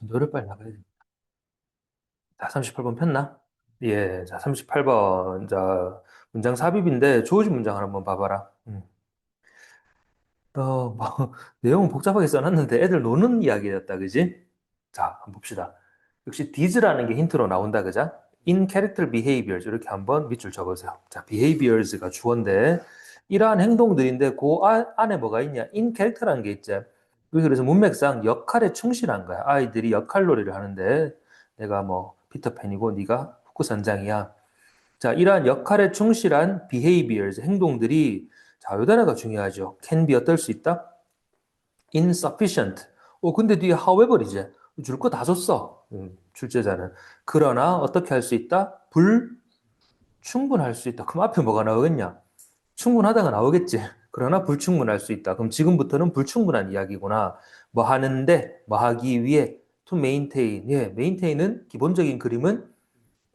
노래 빨리 나가야 돼. 자, 38번 폈나? 예, 자, 38번. 자, 문장 삽입인데 주어진 문장을 한번 봐봐라. 뭐, 내용은 복잡하게 써놨는데 애들 노는 이야기였다, 그지? 자, 한번 봅시다. 역시 thes라는 게 힌트로 나온다, 그자? In character behaviors 이렇게 한번 밑줄 적으세요. 자, behaviors가 주어인데 이러한 행동들인데 그 안에 뭐가 있냐? In character라는 게 있지. 그래서 문맥상 역할에 충실한 거야. 아이들이 역할놀이를 하는데 내가 뭐 피터팬이고 네가 후크 선장이야. 자, 이러한 역할에 충실한 behaviors, 행동들이 자, 요 단어가 중요하죠. can be 어떨 수 있다? insufficient. 근데 뒤에 however 이제 줄 거 다 줬어. 출제자는. 그러나 어떻게 할 수 있다? 불충분할 수 있다. 그럼 앞에 뭐가 나오겠냐? 충분하다가 나오겠지. 그러나 불충분할 수 있다. 그럼 지금부터는 불충분한 이야기구나. 뭐 하는데, 뭐 하기 위해 to maintain. 예, maintain은 기본적인 그림은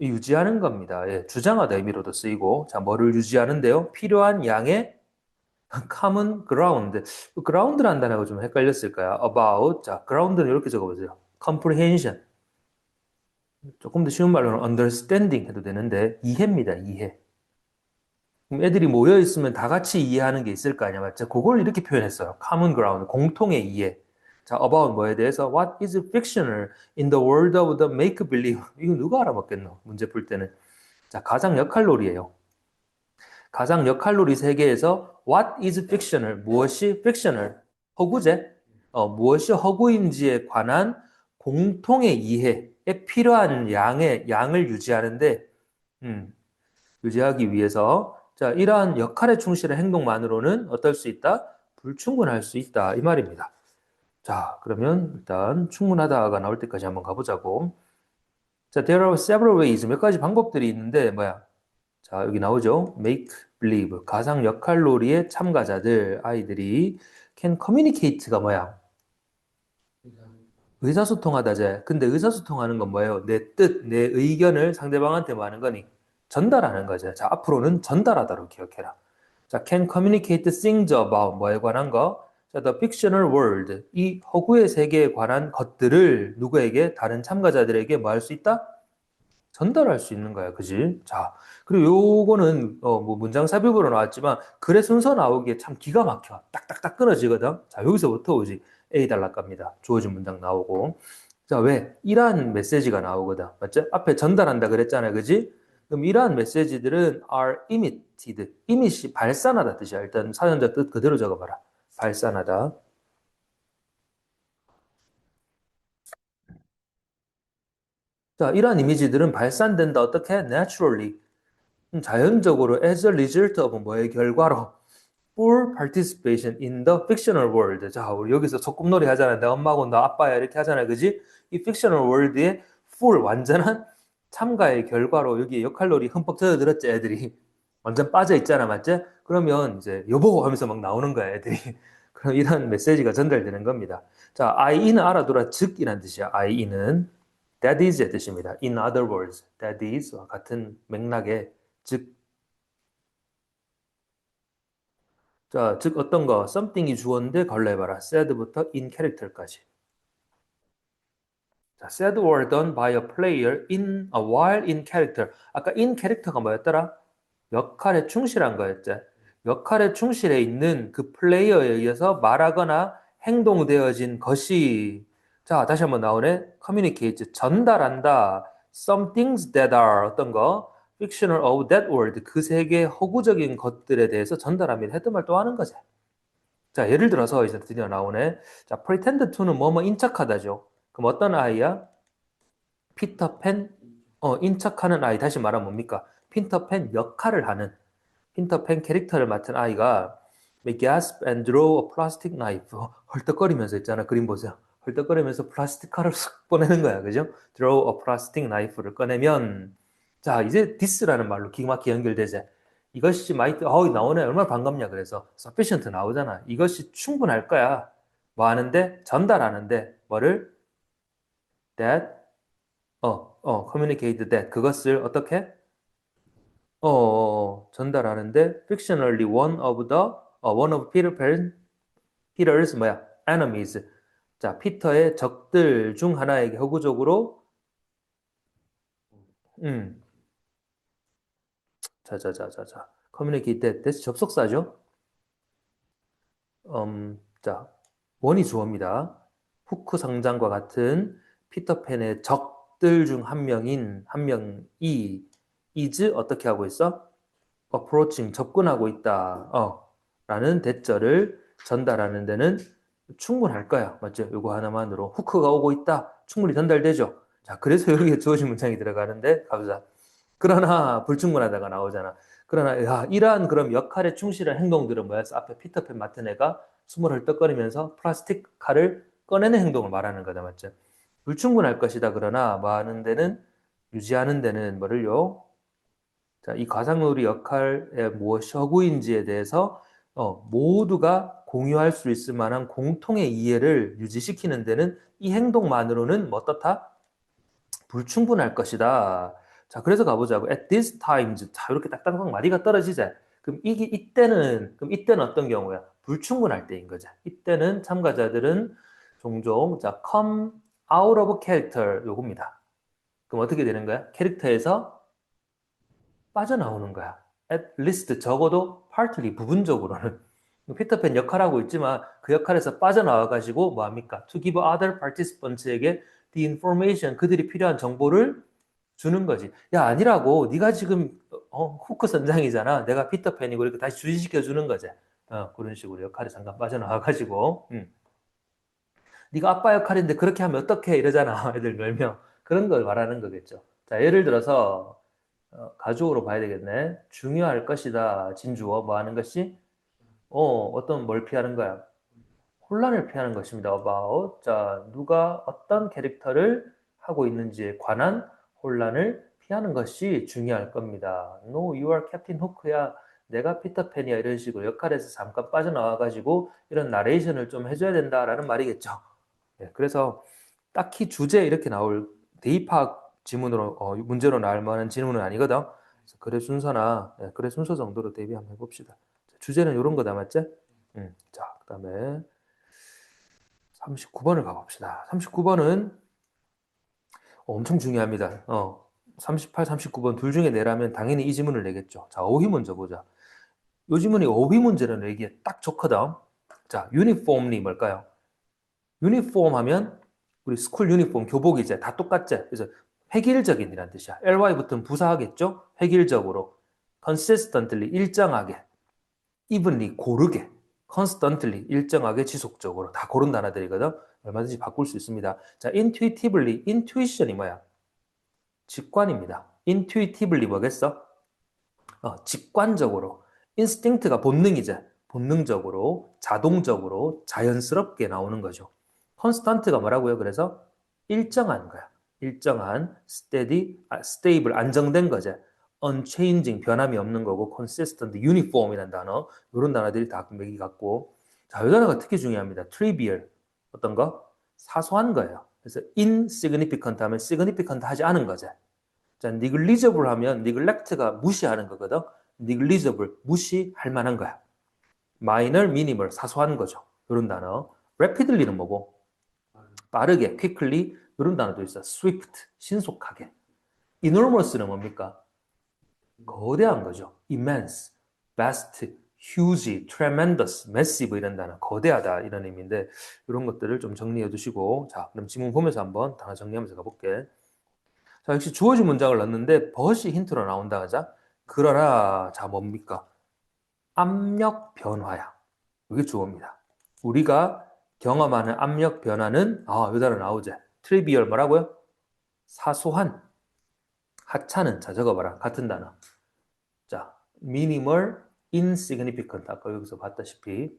유지하는 겁니다. 예, 주장하다 의미로도 쓰이고, 자, 뭐를 유지하는데요? 필요한 양의 common ground. ground라는 단어가 좀 헷갈렸을까요? about. 자, ground는 이렇게 적어보세요. comprehension. 조금 더 쉬운 말로는 understanding 해도 되는데, 이해입니다, 이해. 그럼 애들이 모여 있으면 다 같이 이해하는 게 있을 거 아니야, 맞죠? 그걸 이렇게 표현했어요. common ground, 공통의 이해. 자, about 뭐에 대해서 what is fictional in the world of the make-believe? 이거 누가 알아먹겠노? 문제 풀 때는. 자, 가상 역할놀이에요. 가상 역할놀이 세계에서 what is fictional? 무엇이 fictional? 허구제? 무엇이 허구인지에 관한 공통의 이해에 필요한 양을 유지하는데, 음, 유지하기 위해서, 자, 이러한 역할에 충실한 행동만으로는 어떨 수 있다? 불충분할 수 있다. 이 말입니다. 자, 그러면 일단 충분하다가 나올 때까지 한번 가보자고. 자, there are several ways. 몇 가지 방법들이 있는데, 뭐야? 자, 여기 나오죠. make believe. 가상 역할놀이의 참가자들, 아이들이 can communicate가 뭐야? 의사소통하다제. 근데 의사소통하는 건 뭐예요? 내 뜻, 내 의견을 상대방한테 뭐 하는 거니? 전달하는 거죠. 자, 앞으로는 전달하다로 기억해라. 자, can communicate things about 뭐에 관한 거? 자, the fictional world. 이 허구의 세계에 관한 것들을 누구에게? 다른 참가자들에게 뭐 할 수 있다? 전달할 수 있는 거야. 그지? 자, 그리고 요거는 뭐 문장 삽입으로 나왔지만 글의 순서 나오기에 참 기가 막혀. 딱딱딱 끊어지거든. 자, 여기서부터 오지. A 단락갑니다. 주어진 문장 나오고. 자, 왜? 이러한 메시지가 나오거든. 맞죠? 앞에 전달한다 그랬잖아요. 그지? 그럼 이러한 메시지들은 are emitted. emit이 발산하다 뜻이야. 일단 사연자 뜻 그대로 적어봐라. 발산하다. 자, 이러한 이미지들은 발산된다. 어떻게? naturally. 자연적으로 as a result of 뭐의 결과로 full participation in the fictional world. 자, 우리 여기서 소꿉놀이 하잖아. 내 엄마고 나 아빠야 이렇게 하잖아. 그지? 이 fictional world의 full 완전한 참가의 결과로 여기 역할놀이 흠뻑 젖어들었지 애들이. 완전 빠져 있잖아. 맞지? 그러면 이제 여보 하면서 막 나오는 거야 애들이. 그럼 이런 메시지가 전달되는 겁니다. 자, I.E는 알아두라. 즉이란 뜻이야. I.E는 that is의 뜻입니다. In other words, that is와 같은 맥락의 즉 자, 즉 어떤 거 something이 주어인데 걸러해봐라. said부터 in character까지. 자, said or done by a player in a while in character. 아까 in character가 뭐였더라? 역할에 충실한 거였지. 역할에 충실해 있는 그 플레이어에 의해서 말하거나 행동되어진 것이 자, 다시 한번 나오네. communicate, 전달한다. some things that are 어떤 거? fictional of that world. 그 세계의 허구적인 것들에 대해서 전달합니다. 했던 말 또 하는 거지. 자, 예를 들어서 이제 드디어 나오네. 자, pretend to는 뭐뭐 인척하다죠. 그럼 어떤 아이야? 피터팬, 인척하는 아이. 다시 말하면 뭡니까? 피터팬 역할을 하는, 피터팬 캐릭터를 맡은 아이가 may gasp and draw a plastic knife. 헐떡거리면서 있잖아. 그림 보세요. 헐떡거리면서 플라스틱 칼을 싹 꺼내는 거야. 그죠? draw a plastic knife를 꺼내면, 자, 이제 this라는 말로 기가 막히게 연결되지. 이것이 마이트, 나오네. 얼마나 반갑냐. 그래서 sufficient 나오잖아. 이것이 충분할 거야. 뭐 하는데? 전달하는데, 뭐를? that, communicate that. 그것을 어떻게? 전달하는데, fictionally one of Peter's 뭐야? enemies. 자, 피터의 적들 중 하나에게 허구적으로 음, 자자자자자 커뮤니케이트 됐 접속사죠. 자, 원이 주어입니다. 후크 상장과 같은 피터팬의 적들 중 한 명이 is 어떻게 하고 있어? approaching 접근하고 있다. 라는 대절을 전달하는 데는 충분할 거야. 맞죠? 이거 하나만으로 후크가 오고 있다. 충분히 전달되죠. 자, 그래서 여기에 주어진 문장이 들어가는데 가보자. 그러나 불충분하다가 나오잖아. 그러나 야, 이러한 그럼 역할에 충실한 행동들은 뭐야? 앞에 피터팬 맡은 애가 숨을 헐떡거리면서 플라스틱 칼을 꺼내는 행동을 말하는 거다. 맞죠? 불충분할 것이다. 그러나 뭐 하는 데는 유지하는 데는 뭐를요? 자, 이 가상놀이 역할의 무엇이 허구인지에 대해서 모두가 공유할 수 있을 만한 공통의 이해를 유지시키는 데는 이 행동만으로는 뭐 어떻다? 불충분할 것이다. 자, 그래서 가보자고. At this times. 자, 이렇게 딱딱딱 마디가 떨어지자. 그럼 이때는 어떤 경우야? 불충분할 때인 거죠. 이때는 참가자들은 종종, 자, come out of character 요겁니다. 그럼 어떻게 되는 거야? 캐릭터에서 빠져나오는 거야. At least 적어도 partly 부분적으로는. 피터팬 역할하고 있지만 그 역할에서 빠져나와가지고 뭐합니까? To give other participants에게 the information 그들이 필요한 정보를 주는 거지. 야 아니라고 네가 지금 후크 선장이잖아. 내가 피터팬이고 이렇게 다시 주시시켜 주는 거지. 그런 식으로 역할에 잠깐 빠져나와가지고 네가 아빠 역할인데 그렇게 하면 어떡해 이러잖아. 애들 멸명 그런 걸 말하는 거겠죠. 자 예를 들어서 가족으로 봐야 되겠네. 중요할 것이다. 진주어 뭐 하는 것이 어떤 뭘 피하는 거야? 혼란을 피하는 것입니다. about 자 누가 어떤 캐릭터를 하고 있는지에 관한 혼란을 피하는 것이 중요할 겁니다. No, you are Captain Hook야. 내가 피터팬이야. 이런 식으로 역할에서 잠깐 빠져나와가지고 이런 나레이션을 좀 해줘야 된다라는 말이겠죠. 네, 그래서 딱히 주제 이렇게 나올 대입학 지문으로 문제로 나올 만한 질문은 아니거든. 그래서 글의 순서나 글의 순서 정도로 대비 한번 해봅시다. 주제는 이런 거다 맞지? 자, 그다음에 39번을 가봅시다. 39번은 엄청 중요합니다. 38, 39번 둘 중에 내라면 당연히 이 지문을 내겠죠. 자, 어휘 문제 보자. 요 지문이 어휘 문제를 내기에 딱 좋거든. 자, uniformly 뭘까요? 유니폼 하면 우리 스쿨 유니폼 교복이제 다 똑같지. 그래서 획일적인이란 뜻이야. ly 붙으면 부사하겠죠. 획일적으로. consistently 일정하게. evenly 고르게. constantly 일정하게 지속적으로 다 고른 단어들이거든. 얼마든지 바꿀 수 있습니다. 자, intuitively intuition이 뭐야? 직관입니다. intuitively 뭐겠어? 직관적으로. instinct가 본능이죠. 본능적으로, 자동적으로, 자연스럽게 나오는 거죠. constant가 뭐라고요? 그래서 일정한 거야. 일정한, stable, 안정된 거죠. unchanging, 변함이 없는 거고, consistent, uniform이라는 단어, 이런 단어들이 다 맥이 같고, 자, 이 단어가 특히 중요합니다. trivial, 어떤 거? 사소한 거예요. 그래서 insignificant 하면 significant 하지 않은 거죠. 자, negligible 하면 neglect가 무시하는 거거든. negligible, 무시할 만한 거야. minor, minimal, 사소한 거죠. 이런 단어. rapidly는 뭐고? 빠르게, quickly 이런 단어도 있어. swift, 신속하게. enormous는 뭡니까? 거대한 거죠. immense, vast, huge, tremendous, massive 이런 단어. 거대하다 이런 의미인데 이런 것들을 좀 정리해 두시고 자, 그럼 지문 보면서 한번 단어 정리하면서 가볼게. 자, 역시 주어진 문장을 넣었는데 벗이 힌트로 나온다 하자. 그러나 자 뭡니까? 압력 변화야. 이게 주어입니다. 우리가 경험하는 압력 변화는 이 단어 나오죠. 트리비얼 뭐라고요? 사소한. 하찮은. 자 적어봐라. 같은 단어. 자 minimal, insignificant. 아까 여기서 봤다시피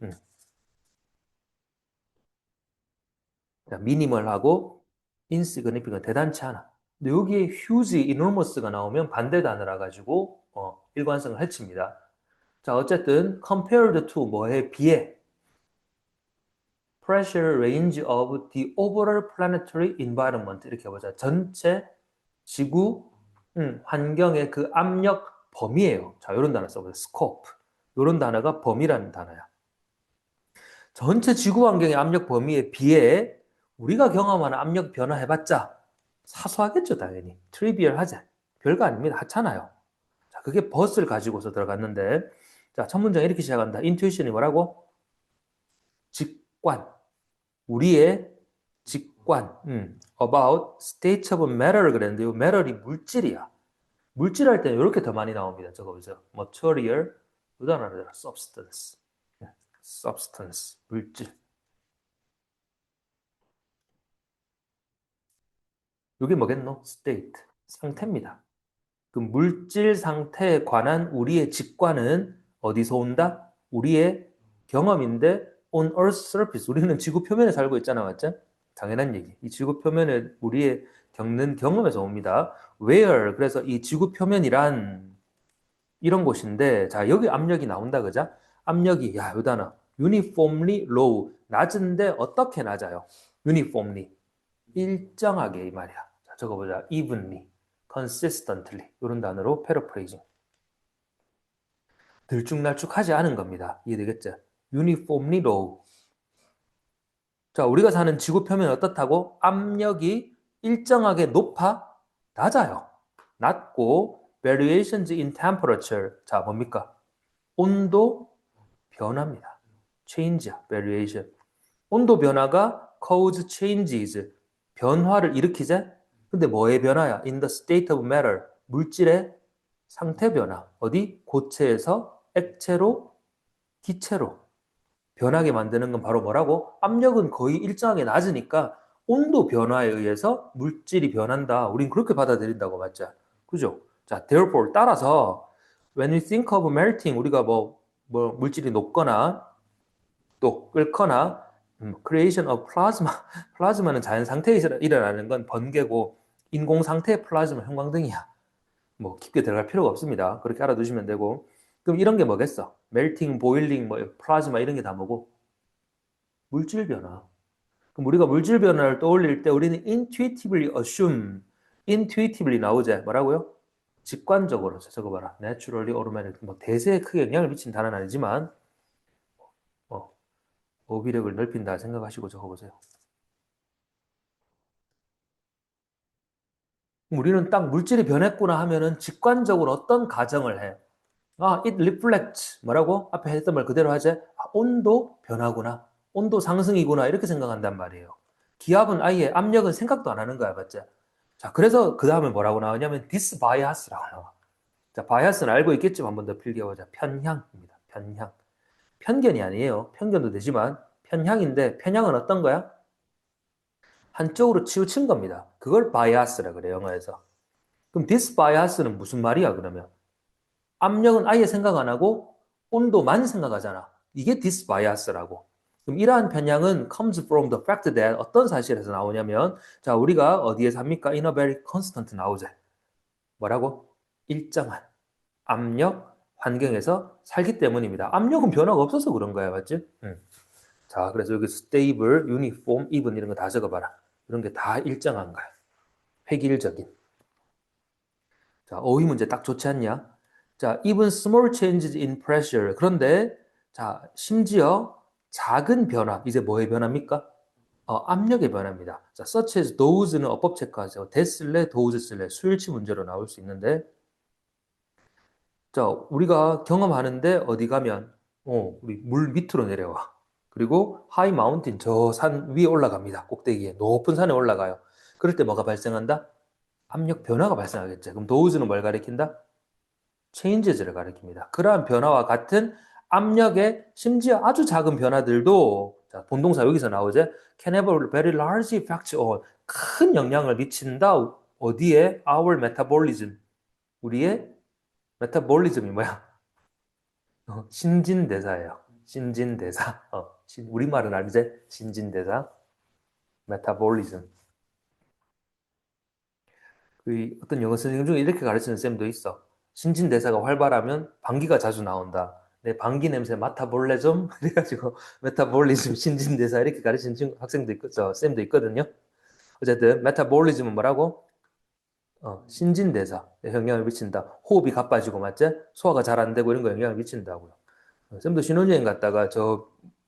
자, minimal하고 insignificant 대단치 않아. 근데 여기에 huge, enormous가 나오면 반대 단어라 가지고 일관성을 해칩니다. 자 어쨌든 compared to 뭐에 비해 pressure range of the overall planetary environment 이렇게 해보자. 전체 지구 환경의 그 압력 범위예요. 자, 이런 단어 써보세요. scope. 이런 단어가 범위라는 단어야. 전체 지구 환경의 압력 범위에 비해 우리가 경험하는 압력 변화 해봤자 사소하겠죠, 당연히. 트리비얼하지. 별거 아닙니다. 하찮아요. 자, 그게 벗을 가지고서 들어갔는데, 자, 첫 문장 이렇게 시작한다. 인투이션이 뭐라고? 직관. 우리의 직관. About state of matter를 그랬는데, 이 matter이 물질이야. 물질 할 때는 이렇게 더 많이 나옵니다. 저거 보세요. material, 그 단어를 substance. substance, 물질. 이게 뭐겠노? state, 상태입니다. 그 물질 상태에 관한 우리의 직관은 어디서 온다? 우리의 경험인데 on earth surface. 우리는 지구 표면에 살고 있잖아, 맞죠? 당연한 얘기. 이 지구 표면에 우리의 겪는 경험에서 옵니다. where, 그래서 이 지구 표면이란 이런 곳인데, 자, 여기 압력이 나온다, 그죠? 압력이, 야, 요 단어. uniformly low. 낮은데 어떻게 낮아요? uniformly. 일정하게 이 말이야. 자, 적어보자. evenly, consistently 이런 단어로 paraphrasing. 들쭉날쭉하지 않은 겁니다. 이해되겠죠? uniformly low. 자, 우리가 사는 지구 표면이 어떻다고? 압력이 일정하게 높아? 낮아요. 낮고 variations in temperature. 자, 뭡니까? 온도 변화입니다. change야, variation. 온도 변화가 cause changes. 변화를 일으키자. 근데 뭐의 변화야? In the state of matter. 물질의 상태 변화. 어디? 고체에서 액체로, 기체로 변하게 만드는 건 바로 뭐라고? 압력은 거의 일정하게 낮으니까 온도 변화에 의해서 물질이 변한다. 우린 그렇게 받아들인다고 맞죠? 그죠? 자, therefore 따라서 when we think of melting 우리가 뭐 물질이 녹거나 또 끓거나 creation of plasma 플라즈마는 자연 상태에서 일어나는 건 번개고 인공 상태의 플라즈마 형광등이야. 뭐 깊게 들어갈 필요가 없습니다. 그렇게 알아두시면 되고 그럼 이런 게 뭐겠어? 멜팅, 보일링, 뭐 플라즈마 이런 게 다 뭐고? 물질 변화. 그럼 우리가 물질 변화를 떠올릴 때 우리는 intuitively assume, intuitively 나오자. 뭐라고요? 직관적으로 적어봐라. naturally, automatic. 뭐 대세에 크게 영향을 미친 단어는 아니지만 어휘력을 넓힌다 생각하시고 적어보세요. 우리는 딱 물질이 변했구나 하면은 직관적으로 어떤 가정을 해? 아, it reflects. 뭐라고? 앞에 했던 말 그대로 하지? 아, 온도 변화구나. 온도 상승이구나. 이렇게 생각한단 말이에요. 기압은 아예 압력은 생각도 안 하는 거야. 맞지? 자, 그래서 그 다음에 뭐라고 나오냐면 this bias라고 나와. 자, bias는 알고 있겠지만 한 번 더 필기해보자. 편향입니다. 편향. 편견이 아니에요. 편견도 되지만 편향인데 편향은 어떤 거야? 한쪽으로 치우친 겁니다. 그걸 bias라 그래, 영어에서. 그럼 this bias는 무슨 말이야, 그러면? 압력은 아예 생각 안 하고 온도만 생각하잖아. 이게 this bias라고. 그럼 이러한 편향은 comes from the fact that 어떤 사실에서 나오냐면 자, 우리가 어디에서 합니까? in a very constant 나오죠. 뭐라고? 일정한 압력 환경에서 살기 때문입니다. 압력은 변화가 없어서 그런 거야, 맞지? 자, 그래서 여기 stable, uniform, even 이런 거 다 적어봐라. 이런 게 다 일정한 거야. 획일적인. 자, 어휘 문제 딱 좋지 않냐? 자, even small changes in pressure. 그런데 자, 심지어 작은 변화. 이제 뭐의 변화입니까? 압력의 변화입니다. 자, such as those는 어법 체크하세요. that 쓸래, those 쓸래. 수일치 문제로 나올 수 있는데 자, 우리가 경험하는데 어디 가면 우리 물 밑으로 내려와. 그리고 high mountain, 저 산 위에 올라갑니다. 꼭대기에. 높은 산에 올라가요. 그럴 때 뭐가 발생한다? 압력 변화가 발생하겠죠. 그럼 those는 뭘 가리킨다? changes를 가리킵니다. 그러한 변화와 같은 압력의 심지어 아주 작은 변화들도 자, 본동사 여기서 나오죠. can have a very large effect on 큰 영향을 미친다. 어디에? our metabolism. 우리의 metabolism이 뭐야? 신진대사예요. 신진대사. 우리말은 알지? 신진대사. metabolism. 그 어떤 영어 선생님 중에 이렇게 가르치는 쌤도 있어. 신진대사가 활발하면 방귀가 자주 나온다. 내 방귀 냄새 맡아볼래 좀? 그래가지고 메타볼리즘, 신진대사 이렇게 가르치는 학생도 있고, 쌤도 있거든요. 어쨌든 메타볼리즘은 뭐라고? 신진대사에 영향을 미친다. 호흡이 가빠지고 맞지? 소화가 잘 안 되고 이런 거 영향을 미친다고요. 쌤도 신혼여행 갔다가 저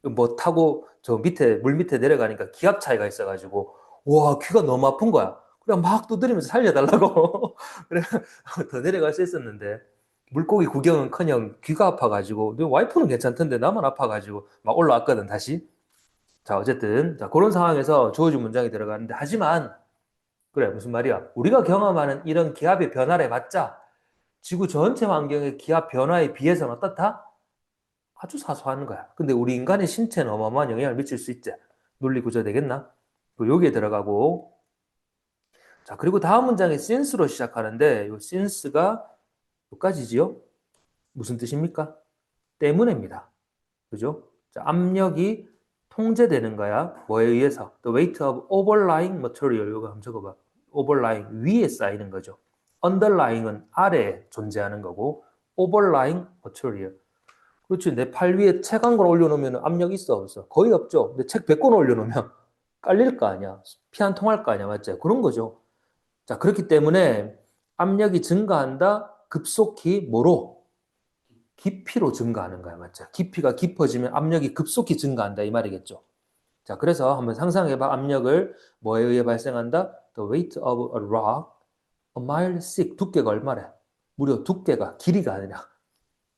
뭐 타고 저 밑에 물 밑에 내려가니까 기압 차이가 있어가지고 와 귀가 너무 아픈 거야. 그래 막 두드리면서 살려달라고 그래 더 내려갈 수 있었는데 물고기 구경은커녕 귀가 아파가지고 와이프는 괜찮던데 나만 아파가지고 막 올라왔거든 다시. 자 어쨌든 자 그런 상황에서 주어진 문장이 들어가는데 하지만 그래 무슨 말이야 우리가 경험하는 이런 기압의 변화를 해봤자 지구 전체 환경의 기압 변화에 비해서는 어떻다? 아주 사소한 거야. 근데 우리 인간의 신체는 어마어마한 영향을 미칠 수 있지. 논리 구조 되겠나? 여기에 들어가고 자 그리고 다음 문장에 since로 시작하는데 이 since가 여기까지지요? 무슨 뜻입니까? 때문에입니다. 그죠? 자, 압력이 통제되는 거야. 뭐에 의해서? The weight of overlying material. 이거 한번 적어봐. overlying 위에 쌓이는 거죠. underlying은 아래에 존재하는 거고 overlying material. 그렇지. 내 팔 위에 책 한 권 올려놓으면 압력이 있어 없어? 거의 없죠. 내 책 100권 올려놓으면 깔릴 거 아니야. 피 한 통할 거 아니야. 맞지? 그런 거죠. 자, 그렇기 때문에 압력이 증가한다. 급속히 뭐로? 깊이로 증가하는 거야. 맞죠? 깊이가 깊어지면 압력이 급속히 증가한다. 이 말이겠죠. 자, 그래서 한번 상상해봐. 압력을 뭐에 의해 발생한다? The weight of a rock, a mile thick. 두께가 얼마래? 무려 두께가, 길이가 아니라.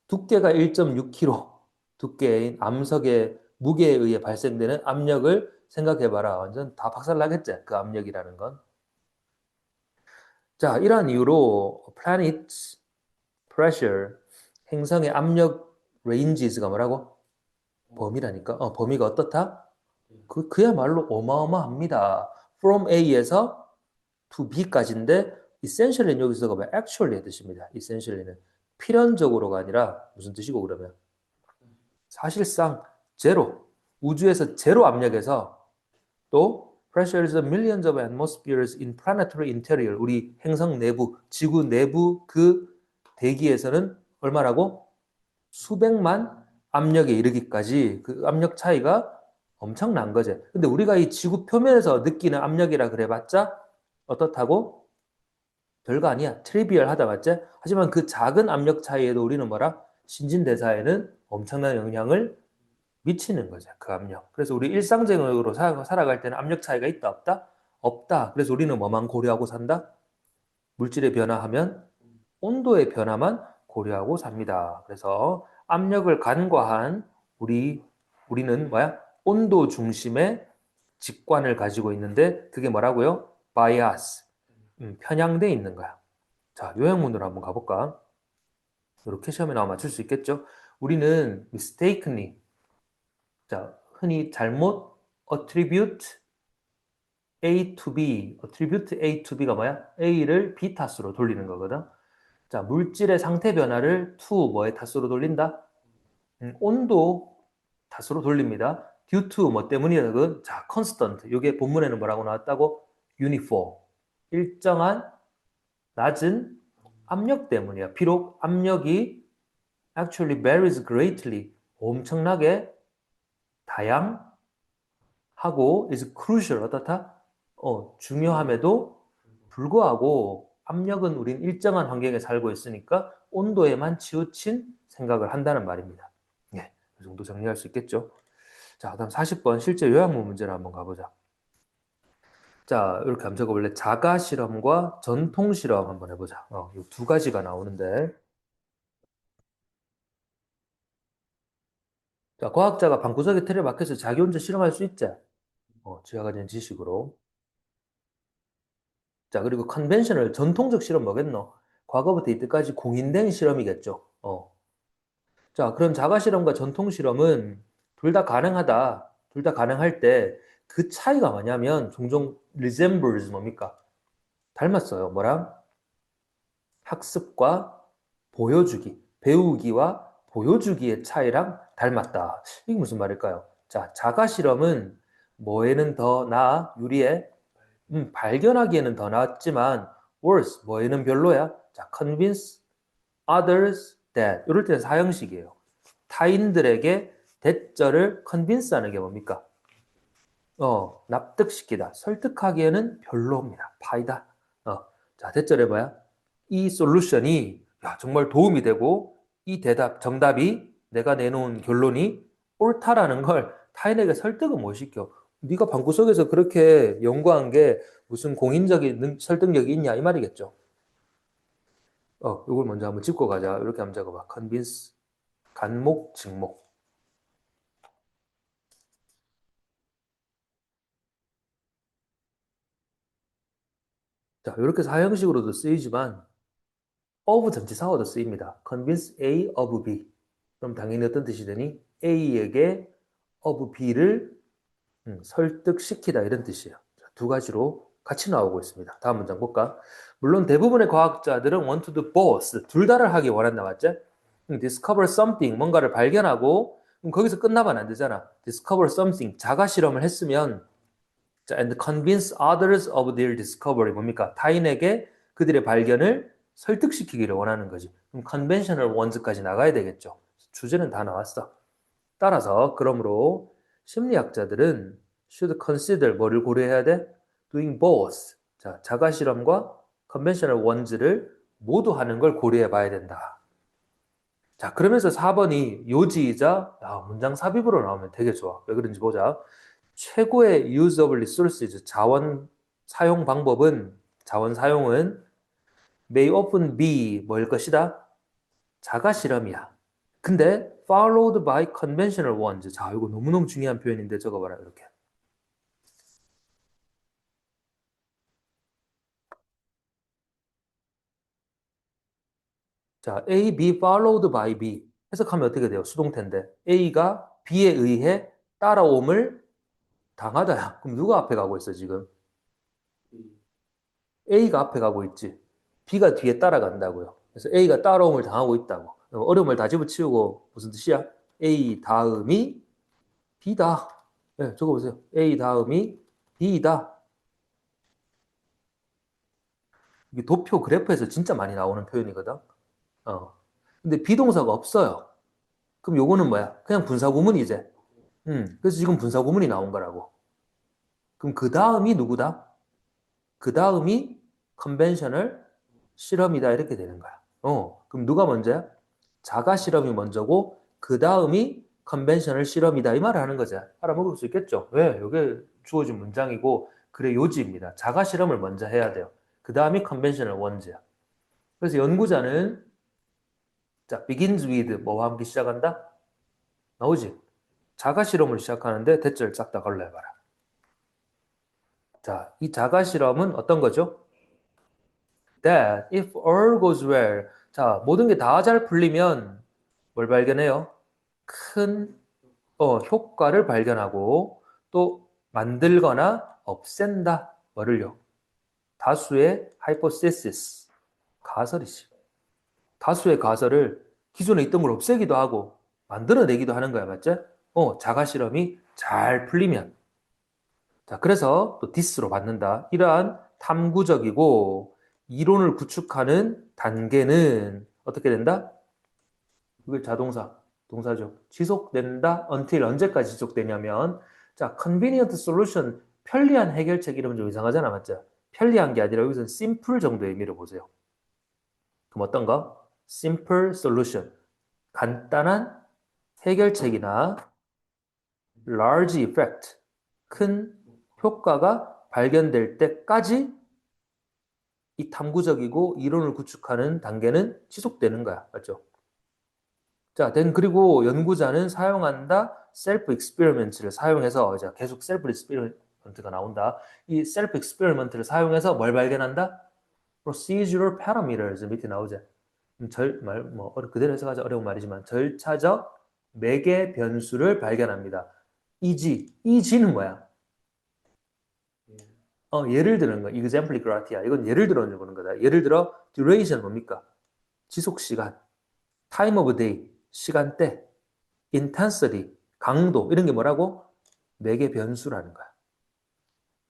두께가 1.6kg 두께인 암석의 무게에 의해 발생되는 압력을 생각해봐라. 완전 다 박살나겠지? 그 압력이라는 건. 자, 이러한 이유로 planet pressure, 행성의 압력 ranges가 뭐라고? 범위라니까. 범위가 어떻다? 그야말로 어마어마합니다. From A에서 to B까지인데 essentially는 여기서 봐 actually의 뜻입니다. essentially는 필연적으로가 아니라 무슨 뜻이고 그러면? 사실상 제로, 우주에서 제로 압력에서 또 pressures of millions of atmospheres in planetary interior, 우리 행성 내부, 지구 내부 그 대기에서는 얼마라고? 수백만 압력에 이르기까지 그 압력 차이가 엄청난 거지. 근데 우리가 이 지구 표면에서 느끼는 압력이라 그래봤자 어떻다고? 별거 아니야. 트리비얼하다 맞지? 하지만 그 작은 압력 차이에도 우리는 뭐라? 신진대사에는 엄청난 영향을 미치는 거죠. 그 압력. 그래서 우리 일상적으로 살아갈 때는 압력 차이가 있다 없다? 없다. 그래서 우리는 뭐만 고려하고 산다? 물질의 변화하면 온도의 변화만 고려하고 삽니다. 그래서 압력을 간과한 우리는 뭐야? 온도 중심의 직관을 가지고 있는데 그게 뭐라고요? bias. 편향돼 있는 거야. 자, 요약문으로 한번 가볼까? 이렇게 시험에 나와 맞출 수 있겠죠? 우리는 mistakenly, 자, 흔히 잘못 attribute A to B, attribute A to B가 뭐야? A를 B 탓으로 돌리는 거거든. 자, 물질의 상태 변화를 to 뭐의 탓으로 돌린다? 온도 탓으로 돌립니다. due to 뭐 때문이든 자, constant. 이게 본문에는 뭐라고 나왔다고? uniform. 일정한 낮은 압력 때문이야. 비록 압력이 actually varies greatly. 엄청나게 다양하고 is crucial. 어떻다? 중요함에도 불구하고 압력은 우린 일정한 환경에 살고 있으니까 온도에만 치우친 생각을 한다는 말입니다. 예, 이 정도 정리할 수 있겠죠? 자, 그다음 40번 실제 요약문 문제를 한번 가보자. 자, 이렇게 한번 적어볼래? 자가 실험과 전통 실험 한번 해보자. 이 두 가지가 나오는데, 자, 과학자가 방구석에 틀에 박혀서 자기 혼자 실험할 수 있지? 지하가 된 지식으로. 자, 그리고 컨벤셔널 전통적 실험 뭐겠노? 과거부터 이때까지 공인된 실험이겠죠. 자, 그럼 자가 실험과 전통 실험은 둘 다 가능하다. 둘 다 가능할 때 그 차이가 뭐냐면 종종 resembles 뭡니까? 닮았어요. 뭐랑? 학습과 보여주기, 배우기와 보여주기의 차이랑 닮았다. 이게 무슨 말일까요? 자, 자가 실험은 뭐에는 더 나아? 유리에? 발견하기에는 더 나았지만 worse, 뭐에는 별로야? 자, convince others that 이럴 때는 사형식이에요. 타인들에게 대절을 convince 하는 게 뭡니까? 납득시키다. 설득하기에는 별로입니다. 파이다. 자, 대절해 뭐야? 이 솔루션이 야, 정말 도움이 되고 이 대답, 정답이 내가 내놓은 결론이 옳다라는 걸 타인에게 설득은 못 시켜. 네가 방구석에서 그렇게 연구한 게 무슨 공인적인 설득력이 있냐 이 말이겠죠. 이걸 먼저 한번 짚고 가자. 이렇게 한번 적어봐. convince, 간목, 직목. 자, 이렇게 사형식으로도 쓰이지만 of 전치사어도 쓰입니다. convince A of B. 그럼 당연히 어떤 뜻이 되니? A에게 of B를 설득시키다 이런 뜻이에요. 자, 두 가지로 같이 나오고 있습니다. 다음 문장 볼까? 물론 대부분의 과학자들은 want to do both, 둘 다를 하기 원한다, 맞지? discover something, 뭔가를 발견하고 거기서 끝나면 안 되잖아. discover something, 자가 실험을 했으면 자, and convince others of their discovery 뭡니까? 타인에게 그들의 발견을 설득시키기를 원하는 거지. 그럼 conventional ones까지 나가야 되겠죠. 주제는 다 나왔어. 따라서 그러므로 심리학자들은 should consider 뭐를 고려해야 돼? doing both. 자, 자가 실험과 conventional ones를 모두 하는 걸 고려해 봐야 된다. 자, 그러면서 4번이 요지이자 문장 삽입으로 나오면 되게 좋아. 왜 그런지 보자. 최고의 use of resources, 자원 사용 방법은, 자원 사용은 may often be 뭐일 것이다? 자가 실험이야. 근데 followed by conventional ones. 자, 이거 너무너무 중요한 표현인데 적어봐라, 이렇게. 자, A, B followed by B. 해석하면 어떻게 돼요? 수동태인데. A가 B에 의해 따라옴을 당하다야. 그럼 누가 앞에 가고 있어, 지금? A가 앞에 가고 있지. B가 뒤에 따라간다고요. 그래서 A가 따라옴을 당하고 있다고. 어려움을 다 집어치우고 무슨 뜻이야? A 다음이 B다. 네, 적어보세요. A 다음이 B다. 이게 도표 그래프에서 진짜 많이 나오는 표현이거든. 근데 비동사가 없어요. 그럼 요거는 뭐야? 그냥 분사구문이제. 그래서 지금 분사구문이 나온 거라고. 그럼 그 다음이 누구다? 그 다음이 컨벤셔널 실험이다. 이렇게 되는 거야. 그럼 누가 먼저야? 자가 실험이 먼저고, 그 다음이 컨벤셔널 실험이다. 이 말을 하는 거죠. 알아먹을 수 있겠죠? 왜? 이게 주어진 문장이고, 그래, 요지입니다. 자가 실험을 먼저 해야 돼요. 그 다음이 컨벤셔널 원즈야. 그래서 연구자는, 자, begins with 뭐와 함께 시작한다? 나오지? 자가 실험을 시작하는데 대절 싹 다 걸러봐라. 자, 이 자가 실험은 어떤 거죠? That if all goes well, 자, 모든 게 다 잘 풀리면 뭘 발견해요? 큰 효과를 발견하고 또 만들거나 없앤다. 뭐를요? 다수의 hypothesis, 가설이지. 다수의 가설을 기존에 있던 걸 없애기도 하고 만들어내기도 하는 거야, 맞지? 자가 실험이 잘 풀리면. 자, 그래서 또 디스로 받는다. 이러한 탐구적이고 이론을 구축하는 단계는 어떻게 된다? 이걸 자동사, 동사죠. 지속된다. until 언제까지 지속되냐면 자, convenient solution, 편리한 해결책 이러면 좀 이상하잖아, 맞죠? 편리한 게 아니라 여기서는 simple 정도의 의미로 보세요. 그럼 어떤 거? simple solution, 간단한 해결책이나 large effect, 큰 효과가 발견될 때까지 이 탐구적이고 이론을 구축하는 단계는 지속되는 거야. 맞죠? 자, 그리고 연구자는 사용한다 셀프 익스페리먼트를 사용해서 이제 계속 셀프 익스페리먼트가 나온다. 이 셀프 익스페리먼트를 사용해서 뭘 발견한다? procedural parameters 밑에 나오죠. 그대로 해석하자 어려운 말이지만 절차적 매개 변수를 발견합니다. 이지는 뭐야? 예를 드는 거, exampli gratia. 이건 예를 들어 보는 거다. 예를 들어, duration 뭡니까? 지속 시간, time of day, 시간대, intensity, 강도, 이런 게 뭐라고? 매개 변수라는 거야.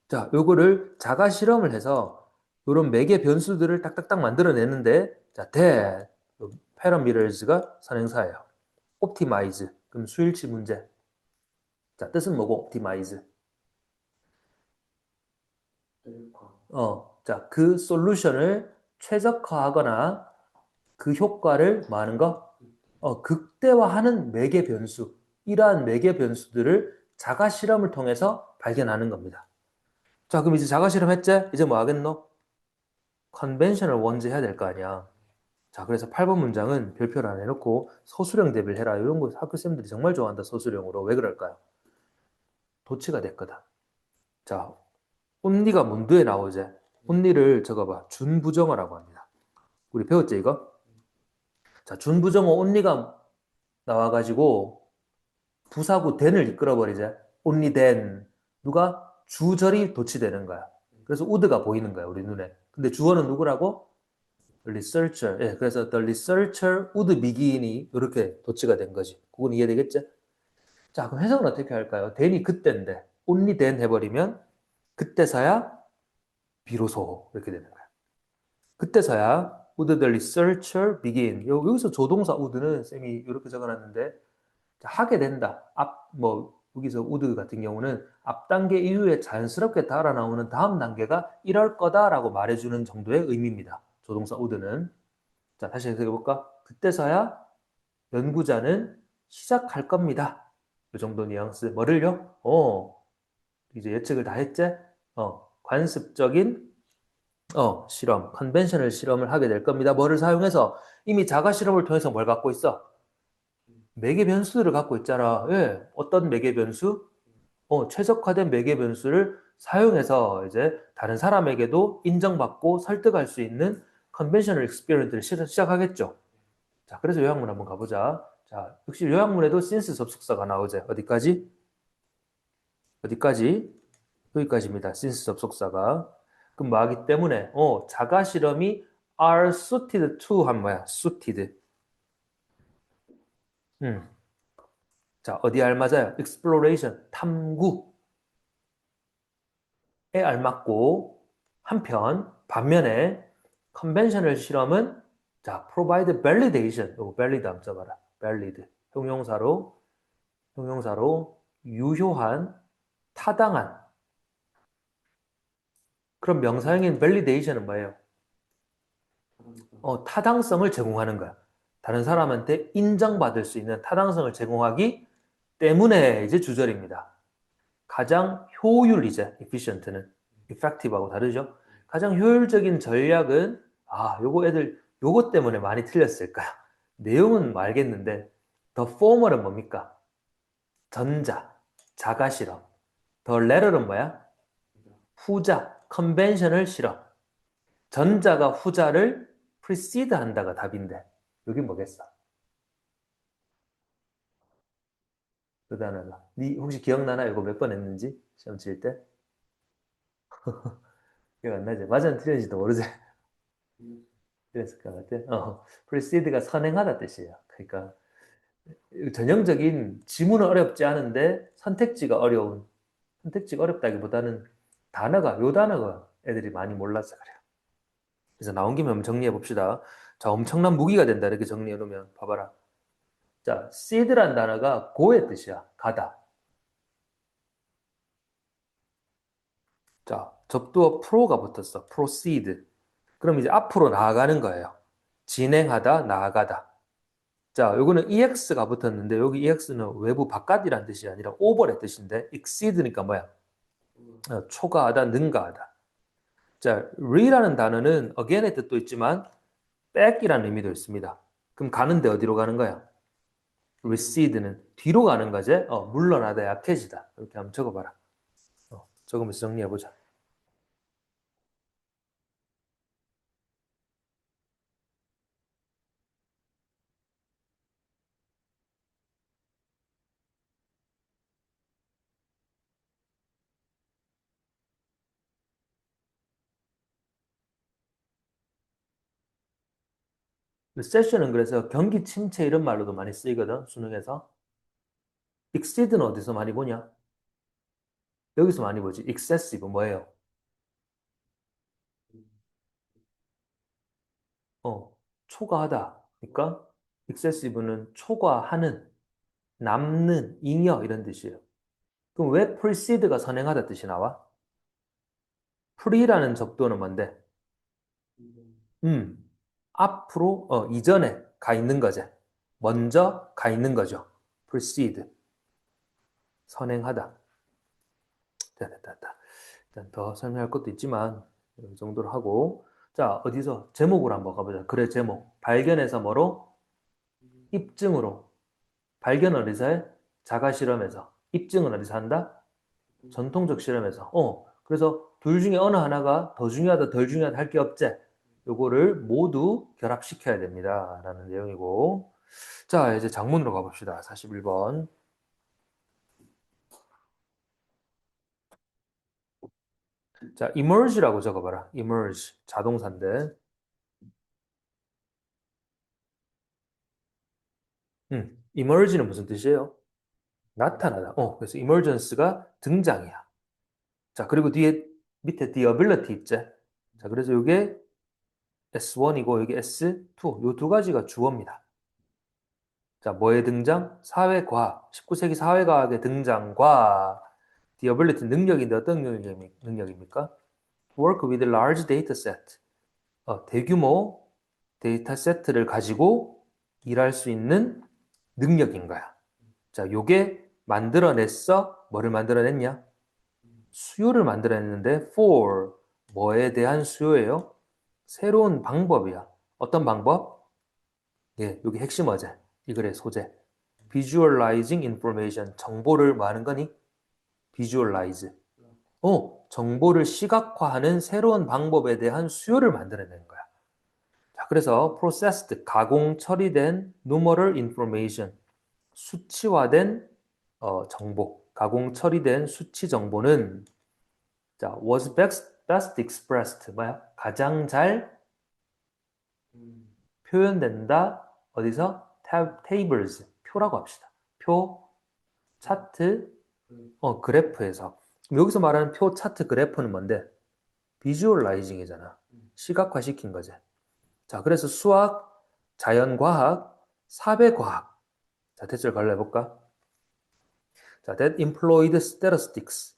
자, 요거를 자가 실험을 해서 이런 매개 변수들을 딱딱딱 만들어내는데, 자, that parameters가 선행사예요. optimize, 그럼 수일치 문제. 자, 뜻은 뭐고? optimize. 자, 그 솔루션을 최적화하거나 그 효과를 뭐 하는 거? 극대화하는 매개 변수. 이러한 매개 변수들을 자가 실험을 통해서 발견하는 겁니다. 자, 그럼 이제 자가 실험 했지? 이제 뭐 하겠노? 컨벤셔널 원제 해야 될 거 아니야. 자, 그래서 8번 문장은 별표를 안 해놓고 소수령 대비를 해라. 이런 거 학교 쌤들이 정말 좋아한다, 소수령으로. 왜 그럴까요? 도치가 됐거든. 자, 온리가 문두에 나오지? 온리를 적어봐. 준부정어라고 합니다. 우리 배웠지, 이거? 자, 준부정어 온리가 나와가지고 부사구 then을 이끌어버리자. only then. 누가? 주절이 도치되는 거야. 그래서 would가 보이는 거야, 우리 눈에. 근데 주어는 누구라고? researcher. 예, 그래서 the researcher would begin이 이렇게 도치가 된 거지. 그건 이해되겠지? 자, 그럼 해석은 어떻게 할까요? then이 그때인데 only then 해버리면 그때서야 비로소 이렇게 되는 거야. 그때서야 would the researcher begin. 여기서 조동사 would는 쌤이 이렇게 적어놨는데 하게 된다. 여기서 would 같은 경우는 앞 단계 이후에 자연스럽게 달아 나오는 다음 단계가 이럴 거다라고 말해주는 정도의 의미입니다. 조동사 would는. 자, 다시 해석해 볼까? 그때서야 연구자는 시작할 겁니다. 이 정도 뉘앙스. 뭐를요? 이제 예측을 다 했지? 관습적인 실험, 컨벤셔널 실험을 하게 될 겁니다. 뭐를 사용해서? 이미 자가 실험을 통해서 뭘 갖고 있어? 매개 변수들을 갖고 있잖아. 예, 어떤 매개 변수? 최적화된 매개 변수를 사용해서 이제 다른 사람에게도 인정받고 설득할 수 있는 컨벤셔널 익스피리언스를 시작하겠죠. 자, 그래서 요약문 한번 가보자. 자, 역시 요약문에도 since 접속사가 나오죠. 어디까지? 어디까지? 여기까지입니다. since 접속사가. 그럼 뭐 하기 때문에 자가 실험이 are suited to 한 뭐야? suited. 음. 자, 어디에 알맞아요? exploration, 탐구에 알맞고 한편 반면에 컨벤셔널 실험은 자, provide validation. 요거 valid 한번 써봐라. valid. 형용사로 유효한, 타당한. 그럼 명사형인 validation은 뭐예요? 타당성을 제공하는 거야. 다른 사람한테 인정받을 수 있는 타당성을 제공하기 때문에 이제 주절입니다. 가장 효율이죠. efficient는 effective하고 다르죠. 가장 효율적인 전략은 요거 애들 요거 때문에 많이 틀렸을까요? 내용은 뭐 알겠는데 the former은 뭡니까? 전자, 자가 실험. the latter는 뭐야? 후자, conventional 실험. 전자가 후자를 precede 한다가 답인데 여기 뭐겠어? 그 단어가. 니 혹시 기억나나? 이거 몇 번 했는지? 시험 칠 때? 기억 안 나지? 맞았는지 틀렸는지도 모르지? 그랬을 것 같아. precede가 선행하다 뜻이에요. 그러니까 전형적인 지문은 어렵지 않은데 선택지가 어렵다기보다는 요 단어가 애들이 많이 몰라서 그래요. 그래서 나온 김에 한번 정리해 봅시다. 자, 엄청난 무기가 된다. 이렇게 정리해 놓으면 봐봐라. 자, seed란 단어가 go의 뜻이야. 가다. 자, 접두어 pro가 붙었어. proceed. 그럼 이제 앞으로 나아가는 거예요. 진행하다, 나아가다. 자, 요거는 ex가 붙었는데 여기 ex는 외부 바깥이란 뜻이 아니라 over의 뜻인데 exceed니까 뭐야? 초과하다, 능가하다. 자, re라는 단어는 again의 뜻도 있지만 back이라는 의미도 있습니다. 그럼 가는데 어디로 가는 거야? recede는 뒤로 가는 거지? 물러나다, 약해지다. 이렇게 한번 적어봐라. 적으면서 정리해보자. 세션은 그래서 경기 침체 이런 말로도 많이 쓰이거든, 수능에서. exceed는 어디서 많이 보냐? 여기서 많이 보지. excessive 뭐예요? 초과하다. 그러니까 excessive는 초과하는, 남는, 잉여 이런 뜻이에요. 그럼 왜 precede가 선행하다 뜻이 나와? pre라는 접두어는 뭔데? 음, 앞으로, 이전에 가 있는 거지. 먼저 가 있는 거죠. precede. 선행하다. 됐다. 일단 더 설명할 것도 있지만 이 정도로 하고 자 어디서 제목으로 한번 가보자. 글의 제목 발견해서 뭐로? 입증으로. 발견은 어디서 해? 자가 실험에서. 입증은 어디서 한다? 전통적 실험에서. 그래서 둘 중에 어느 하나가 더 중요하다 덜 중요하다 할 게 없지. 요거를 모두 결합시켜야 됩니다. 라는 내용이고 자 이제 장문으로 가봅시다. 41번. 자 emerge라고 적어봐라. emerge 자동사인데 emerge는 무슨 뜻이에요? 나타나다. 그래서 emergence가 등장이야. 자, 그리고 뒤에 밑에 the ability 있지? 자, 그래서 이게 S1이고 여기 S2. 요 두 가지가 주어입니다. 자, 뭐의 등장? 사회과학. 19세기 사회과학의 등장과 the ability 능력인데 어떤 능력입니까? work with large data set. 대규모 데이터 세트를 가지고 일할 수 있는 능력인 거야. 자, 요게 만들어냈어? 뭐를 만들어냈냐? 수요를 만들어냈는데 for 뭐에 대한 수요예요? 새로운 방법이야. 어떤 방법? 예, 여기 핵심 어제 이 글의 소재. visualizing information 정보를 뭐 하는 거니? visualize. 정보를 시각화하는 새로운 방법에 대한 수요를 만들어내는 거야. 자, 그래서 processed 가공 처리된 numeral information 수치화된 정보, 가공 처리된 수치 정보는 자, was best expressed 뭐야? 가장 잘 표현된다. 어디서? tables 표라고 합시다. 표, 차트, 그래프에서. 여기서 말하는 표, 차트, 그래프는 뭔데? visualizing이잖아. 시각화시킨 거지. 자, 그래서 수학, 자연과학, 사회과학. 자, 대체를 갈로 해볼까? 자, that employed statistics.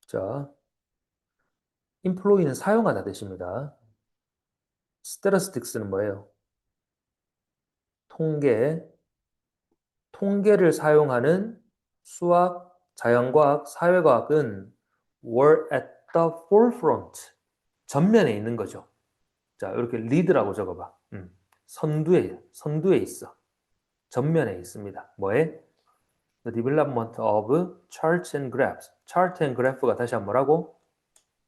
자, employ는 사용하다 뜻입니다. statistics는 뭐예요? 통계를 사용하는 수학, 자연과학, 사회과학은 were at the forefront. 전면에 있는 거죠. 자, 이렇게 lead라고 적어봐. 선두에 있어. 전면에 있습니다. 뭐에? The development of charts and graphs. chart and graph가 다시 한번 뭐라고?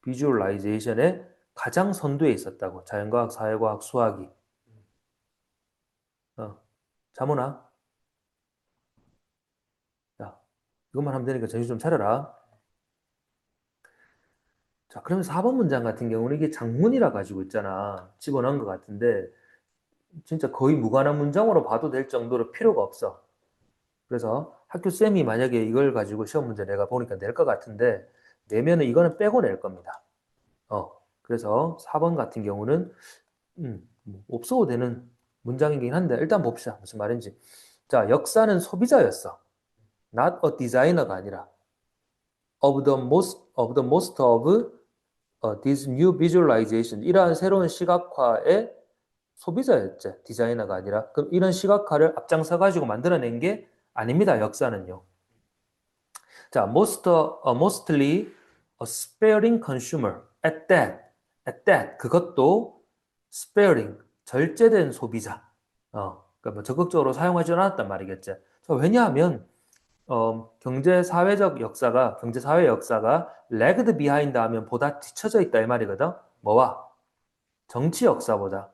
visualization의 가장 선두에 있었다고. 자연과학, 사회과학, 수학이. 자문아. 자, 이것만 하면 되니까 정신 좀 차려라. 자, 그러면 4번 문장 같은 경우는 이게 장문이라 가지고 있잖아. 집어넣은 것 같은데, 진짜 거의 무관한 문장으로 봐도 될 정도로 필요가 없어. 그래서 학교 쌤이 만약에 이걸 가지고 시험 문제 내가 보니까 낼 것 같은데, 내면은 이거는 빼고 낼 겁니다. 그래서 4번 같은 경우는, 없어도 되는 문장이긴 한데, 일단 봅시다. 무슨 말인지. 자, 역사는 소비자였어. not a designer가 아니라, of the most of this new visualization. 이러한 새로운 시각화의 소비자였지. 디자이너가 아니라. 그럼 이런 시각화를 앞장서 가지고 만들어낸 게 아닙니다. 역사는요. 자, mostly a sparing consumer at that. 그것도 sparing, 절제된 소비자. 그러니까 뭐 적극적으로 사용하지 않았단 말이겠지. 왜냐하면 경제 사회 역사가 lagged behind 하면 보다 뒤쳐져 있다 이 말이거든. 뭐와? 정치 역사보다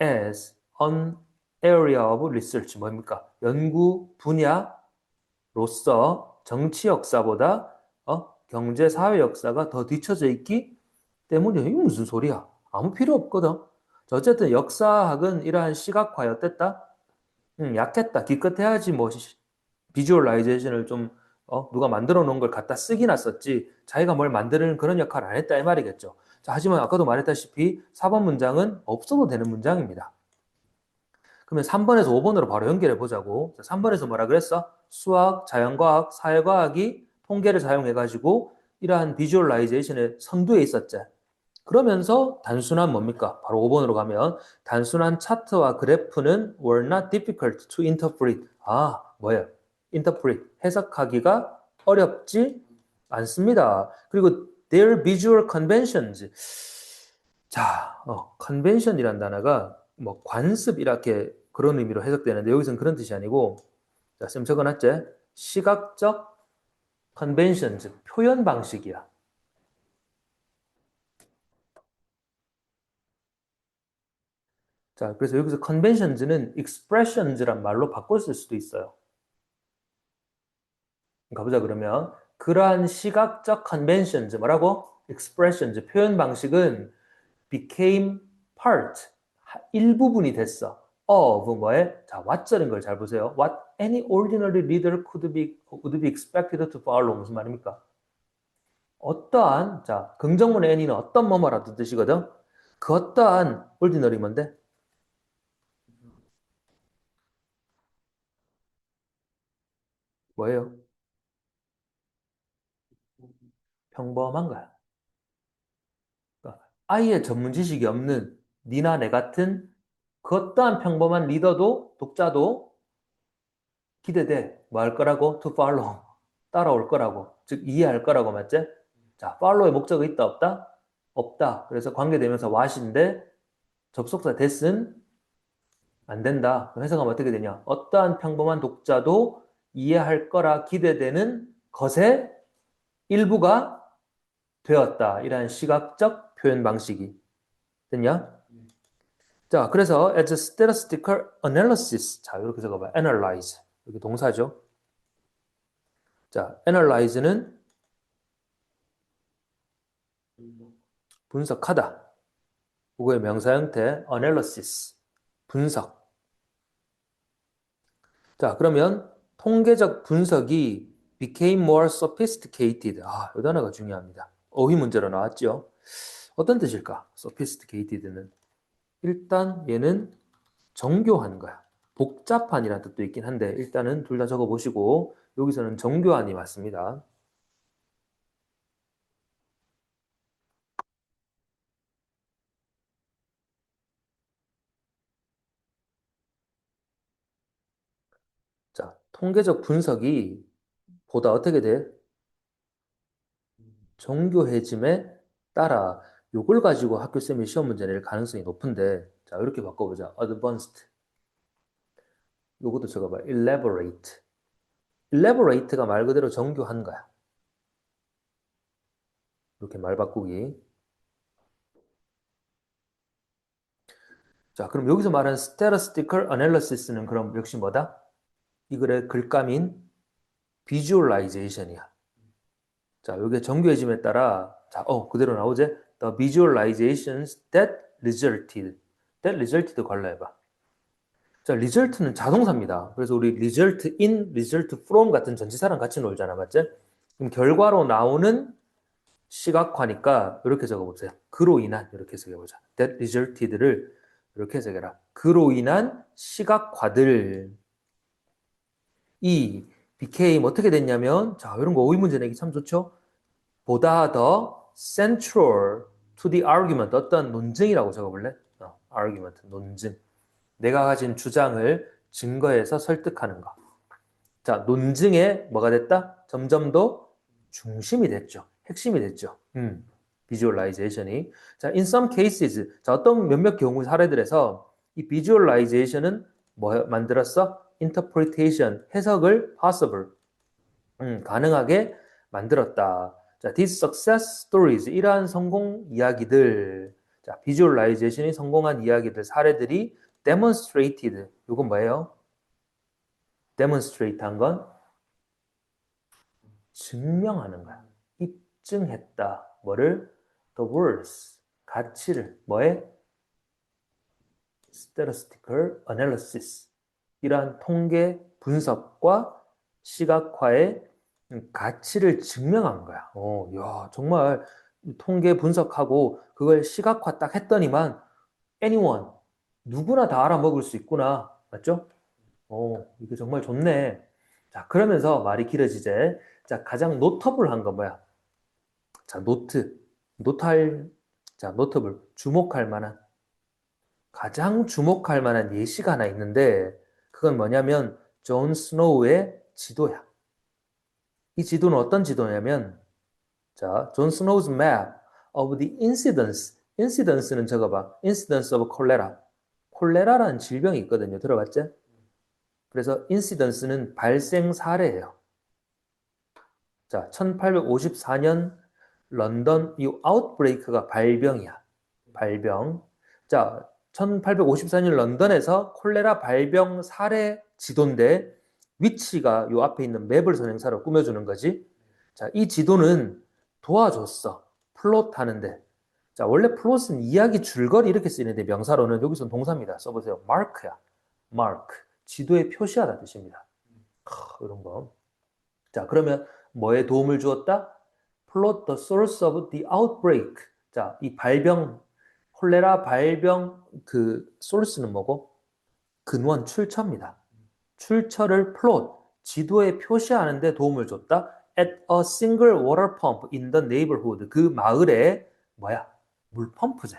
as an area of research 뭡니까? 연구 분야로서 정치 역사보다 경제 사회 역사가 더 뒤쳐져 있기 때문에 이게 무슨 소리야? 아무 필요 없거든. 어쨌든 역사학은 이러한 시각화에 어땠다? 약했다. 기껏해야지 뭐 비주얼라이제이션을 좀 누가 만들어 놓은 걸 갖다 쓰기나 썼지 자기가 뭘 만드는 그런 역할을 안 했다 이 말이겠죠. 자, 하지만 아까도 말했다시피 4번 문장은 없어도 되는 문장입니다. 그러면 3번에서 5번으로 바로 연결해 보자고. 3번에서 뭐라 그랬어? 수학, 자연과학, 사회과학이 통계를 사용해 가지고 이러한 비주얼라이제이션의 선두에 있었지. 그러면서 단순한 뭡니까? 바로 5번으로 가면 단순한 차트와 그래프는 were not difficult to interpret. 아, 뭐예요? interpret. 해석하기가 어렵지 않습니다. 그리고 their visual conventions. 자, convention이란 단어가 뭐 관습 이렇게 그런 의미로 해석되는데 여기서는 그런 뜻이 아니고 자, 쌤 적어놨지? 시각적 conventions, 표현 방식이야. 자, 그래서 여기서 conventions는 expressions란 말로 바꿨을 수도 있어요. 가보자 그러면 그러한 시각적 conventions 뭐라고? expressions 표현 방식은 became part 일부분이 됐어. of 뭐에? 자, what절인 걸 잘 보세요. What any ordinary reader would be expected to follow 무슨 말입니까? 어떠한 자 긍정문의 any는 어떤 뭐뭐라도 뜻이거든. 그 어떠한 ordinary 뭔데? 뭐예요? 평범한 거야. 그러니까 아예 전문 지식이 없는 니나 내 같은 그 어떠한 평범한 리더도 독자도 기대돼. 뭐 할 거라고? To follow. 따라올 거라고. 즉 이해할 거라고 맞지? 자, follow의 목적이 있다 없다? 없다. 그래서 관계되면서 what인데 접속사 that은 안 된다. 해석하면 어떻게 되냐? 어떠한 평범한 독자도 이해할 거라 기대되는 것의 일부가 되었다. 이러한 시각적 표현 방식이 됐냐? 자, 그래서 as a statistical analysis. 자, 이렇게 적어봐. analyze. 이렇게 동사죠. 자, analyze는 분석하다. 그거의 명사 형태 analysis. 분석. 자, 그러면 통계적 분석이 became more sophisticated. 아, 이 단어가 중요합니다. 어휘 문제로 나왔죠. 어떤 뜻일까? sophisticated는 일단 얘는 정교한 거야. 복잡한이라는 뜻도 있긴 한데 일단은 둘 다 적어보시고 여기서는 정교한이 맞습니다. 자, 통계적 분석이 보다 어떻게 돼? 정교해짐에 따라 요걸 가지고 학교쌤이 시험 문제 낼 가능성이 높은데 자, 이렇게 바꿔보자. advanced. 요것도 적어봐. elaborate. elaborate가 말 그대로 정교한 거야. 이렇게 말 바꾸기. 자, 그럼 여기서 말하는 statistical analysis는 그럼 역시 뭐다? 이 글의 글감인 visualization이야. 자, 이게 정교해짐에 따라 자, 그대로 나오지? The visualizations that resulted. that resulted 걸러해봐. 자, result는 자동사입니다. 그래서 우리 result in, result from 같은 전치사랑 같이 놀잖아, 맞지? 그럼 결과로 나오는 시각화니까 이렇게 적어보세요. 그로 인한 이렇게 적어보자. That resulted를 이렇게 적어라. 그로 인한 시각화들 이 became 어떻게 됐냐면 자 이런 거 오이 문제 내기 참 좋죠. 보다 더 central to the argument 어떤 논증이라고 적어볼래? argument 논증. 내가 가진 주장을 증거해서 설득하는 거. 자 논증에 뭐가 됐다? 점점 더 중심이 됐죠. 핵심이 됐죠. 비주얼라이제이션이. 자, in some cases. 자, 어떤 몇몇 경우 사례들에서 이 비주얼라이제이션은 뭐 만들었어? interpretation, 해석을 possible, 가능하게 만들었다. 자, these success stories, 이러한 성공 이야기들, 자, 비주얼라이제이션이 성공한 이야기들, 사례들이 demonstrated, 이건 뭐예요? demonstrate 한 건 증명하는 거야. 입증했다. 뭐를? The worth, 가치를. 뭐에? statistical analysis. 이러한 통계 분석과 시각화의 가치를 증명한 거야. 야, 정말 통계 분석하고 그걸 시각화 딱 했더니만 anyone, 누구나 다 알아먹을 수 있구나. 맞죠? 이게 정말 좋네. 자, 그러면서 말이 길어지제. 자, 가장 노터블한 건 뭐야? 자, 노트할 자, 노트블, 가장 주목할 만한 예시가 하나 있는데, 그건 뭐냐면, 존 스노우의 지도야. 이 지도는 어떤 지도냐면, 자, 존 스노우's map of the incidence. incidence는 적어봐. incidence of cholera. 콜레라라는 질병이 있거든요. 들어봤지? 그래서 incidence는 발생 사례예요. 자, 1854년 런던 이 아웃브레이크가 발병이야. 발병. 자, 1854년 런던에서 콜레라 발병 사례 지도인데 위치가 요 앞에 있는 맵을 선행사로 꾸며주는 거지. 자, 이 지도는 도와줬어. 플롯 하는데. 자, 원래 플롯은 이야기 줄거리 이렇게 쓰이는데 명사로는 여기서 동사입니다. 써보세요. 마크야. 마크. 지도에 표시하다 뜻입니다. 이런 거. 자, 그러면 뭐에 도움을 주었다? Plot the source of the outbreak. 자, 이 발병, 콜레라 발병 그 source는 뭐고? 근원, 출처입니다. 출처를 plot, 지도에 표시하는 데 도움을 줬다. At a single water pump in the neighborhood. 그 마을에 뭐야? 물펌프제.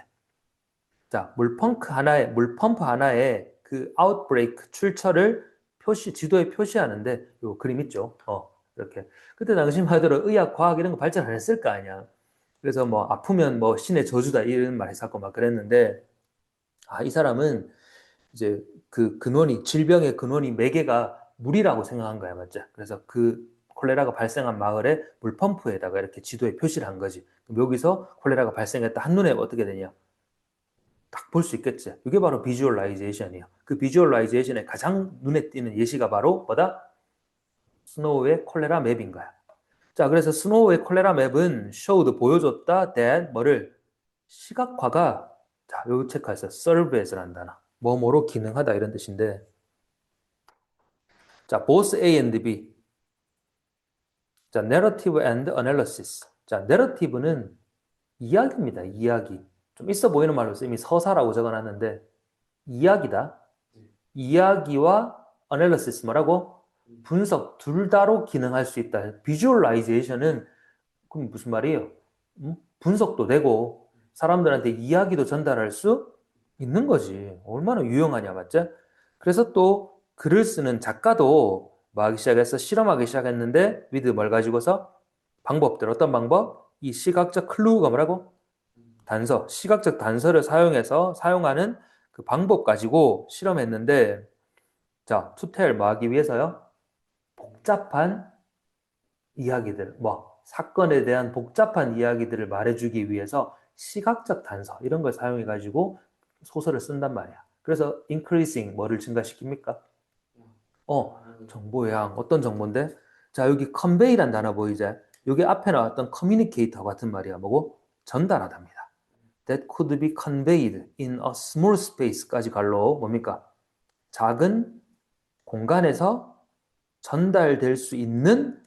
자, 물펌프 하나에 그 outbreak 출처를 지도에 표시하는데 요 그림 있죠? 이렇게. 그때 당시만 하더라도 의학, 과학 이런 거 발전 안 했을 거 아니야. 그래서 뭐 아프면 뭐 신의 저주다 이런 말 했었고 막 그랬는데 이 사람은 이제 그 근원이 질병의 근원이 매개가 물이라고 생각한 거야, 맞죠? 그래서 그 콜레라가 발생한 마을에 물펌프에다가 이렇게 지도에 표시를 한 거지. 그럼 여기서 콜레라가 발생했다 한눈에 어떻게 되냐? 딱 볼 수 있겠지. 이게 바로 비주얼라이제이션이에요. 그 비주얼라이제이션의 가장 눈에 띄는 예시가 바로 뭐다? 스노우의 콜레라 맵인 거야. 자, 그래서 스노우의 콜레라 맵은 showed 보여줬다 that 뭐를 시각화가 자, 여기 체크해서 serve as라는 단어. 뭐뭐로 기능하다 이런 뜻인데 자, both A and B. 자, narrative and analysis. 자, narrative는 이야기입니다. 이야기. 좀 있어 보이는 말로 이미 서사라고 적어놨는데 이야기다. 이야기와 analysis 뭐라고? 분석 둘 다로 기능할 수 있다. visualization은 그럼 무슨 말이에요? 분석도 되고 사람들한테 이야기도 전달할 수 있는 거지. 얼마나 유용하냐, 맞지? 그래서 또 글을 쓰는 작가도 뭐 하기 시작해서 실험하기 시작했는데 with 뭘 가지고서 방법들 어떤 방법? 이 시각적 클루가 뭐라고? 단서, 시각적 단서를 사용하는 그 방법 가지고 실험했는데 자, 투텔 뭐 하기 위해서요? 복잡한 이야기들, 뭐 사건에 대한 복잡한 이야기들을 말해주기 위해서 시각적 단서 이런 걸 사용해 가지고 소설을 쓴단 말이야. 그래서 increasing 뭐를 증가시킵니까? 정보의 양. 어떤 정보인데? 자, 여기 convey란 단어 보이지? 여기 앞에 나왔던 communicator 같은 말이야. 뭐고? 전달하답니다. That could be conveyed in a small space까지 갈로 뭡니까? 작은 공간에서 전달될 수 있는